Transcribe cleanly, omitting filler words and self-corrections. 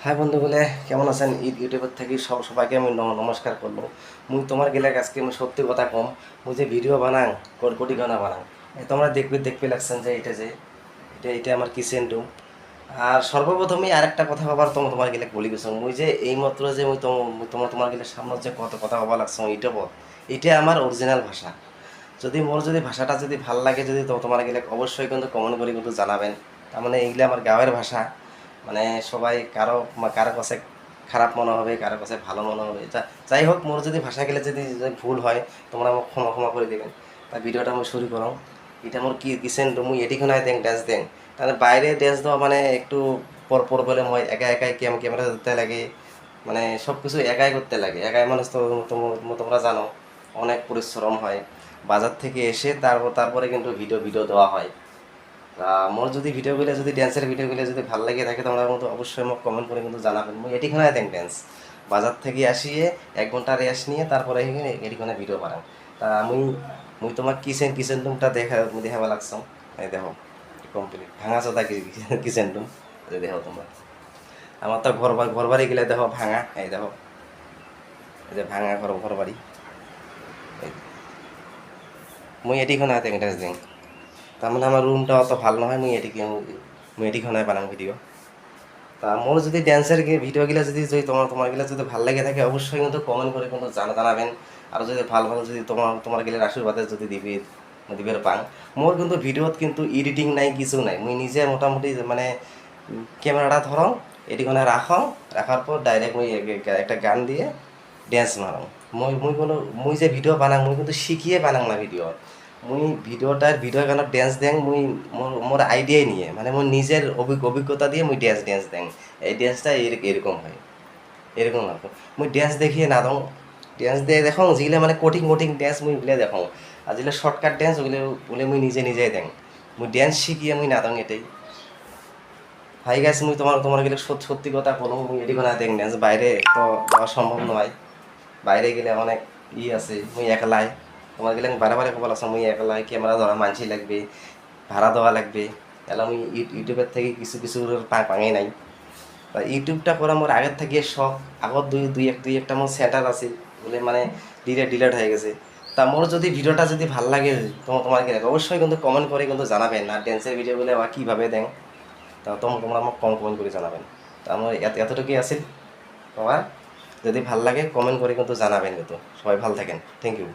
High বন্ধুগুলো, কেমন আছেন? ইউটিউবের থেকে সবাইকে আমি নমস্কার করবো। মুই তোমার গেলে আজকে আমি সত্যি কথা কম, মুই যে ভিডিও বানাং কোটি গানা বানাং, তোমরা দেখবে লাগছেন যে এটা আমার কিচেন রুম। আর সর্বপ্রথমেই আরেকটা কথা আবার তোমার গেলে বলি গেছো, মুই যে এইমাত্র যে মুই তোমার গেলে সামনে যে কত কথা হবা লাগছে এটা আমার অরিজিনাল ভাষা। যদি ভাষাটা যদি ভাল লাগে, যদি তোমার গেলে অবশ্যই কিন্তু কমেন্ট করে কিন্তু জানাবেন। তার মানে এইগুলো আমার গাঁয়ের ভাষা। মানে সবাই কারো কাছে খারাপ মনে হবে, কারো কাছে ভালো মনে হবে। যাই হোক, মোর যদি ভাষা গেলে যদি ভুল হয়, তোমরা আমাকে ক্ষমা করে দেবেন। তা ভিডিওটা আমি শুরু করো। এটা মোর কিচেন রুম, মুই এটিখানে দেন ড্যান্স দেন। তাহলে বাইরে ড্যান্স দেওয়া মানে একটু পর বলে মই একাই ক্যামেরা ধরতে লাগে, মানে সব কিছু একাই করতে লাগে। একাই মানুষ তো তোমরা জানো অনেক পরিশ্রম হয়। বাজার থেকে এসে তারপরে কিন্তু ভিডিও দেওয়া হয়। তা মোর যদি ভিডিওগুলো, যদি ড্যান্সের ভিডিওগুলো যদি ভালো লাগে থাকে, তোমরা কিন্তু অবশ্যই মোক কমেন্ট করে কিন্তু জানাবেন। মুই এটিখানে দেখ ড্যান্স বাজার থেকে আসিয়ে 1 ঘন্টা রেস্ট নিয়ে তারপরে এটিখানে ভিডিও বানাই। তা মুই তোমার কিচেন রুমটা দেখাবা লাগছো। এই দেখো, কমপ্লিট ভাঙা চোদা কিচেন রুম দেখো তোমরা। আমার তো ঘর বাড়ি গেলে দেখো ভাঙা, এই দেখো, এই যে ভাঙা ঘর বাড়ি। মুই এটিখানে ড্যান্স দিই। তার মানে আমার রুমটা অত ভালো নহয়, মুই এটিখানে বানাং ভিডিও। তা মোর যদি ড্যান্সের ভিডিওগুলো যদি তোমার যদি ভালো লাগে থাকে, অবশ্যই কিন্তু কমেন্ট করে কিন্তু জানাবেন। আর যদি ভালো যদি তোমার গেলে আশীর্বাদে যদি দিবের পাং। মোর কিন্তু ভিডিওত কিন্তু এডিটিং নাই, কিছু নাই। মুই নিজে মোটামুটি মানে ক্যামেরাটা ধরং, এটিখানে রাখার পর ডাইরেক্ট মুই একটা গান দিয়ে ড্যান্স মারং। মুই যে ভিডিও বানাং, মুই কিন্তু শিখিয়ে বানাং না ভিডিও। মুই ভিডিও গানত ড্যান্স দেং, মোর আইডিয়াই নিয়ে, মানে মোর নিজের অভিজ্ঞতা দিয়ে মুই ড্যান্স দেং। এই ড্যান্সটা এরকম হয়, এরকম আর কি। মুই ড্যান্স দেখিয়ে না দং, ড্যান্স দিয়ে দেখং যেগুলো মানে কঠিন ড্যান্স মুই ওগুলো দেখং। আর যেগুলো শর্টকাট ড্যান্স ওগুলো মুই নিজেই দেং। মুই ড্যান্স শিখিয়ে মুই না দং, এটাই। হাই গাইস, মুই তোমার গেলে সত্যি কথা বলো, মুই এদিকে না দেখ ড্যান্স বাইরে তো যাওয়া সম্ভব নয়। বাইরে গেলে অনেক আছে, মুই একলাই। তোমার গেলে বারে খবর আছে, মুই একলাই ক্যামেরা ধরা মানসি লাগবে, ভাড়া দেওয়া লাগবে। তাহলে আমি ইউটিউবের থেকে কিছু পাঙাই নাই। তা ইউটিউবটা করা মোর আগের থেকে শখ। আগত দুই একটা মোর সেন্টার আছে, বলে মানে ডিলেট হয়ে গেছে। তা মোর যদি ভিডিওটা যদি ভাল লাগে, তোমার কি লাগে, অবশ্যই কিন্তু কমেন্ট করে কিন্তু জানাবেন। আর ড্যান্সের ভিডিওগুলো আবার কীভাবে দেন, তা তোমরা আমাকে কমেন্ট করে জানাবেন। তা আমার এতটুকুই আছিল। তোমার যদি ভাল লাগে কমেন্ট করে কিন্তু জানাবেন। কিন্তু সবাই ভালো থাকেন, থ্যাংক ইউ।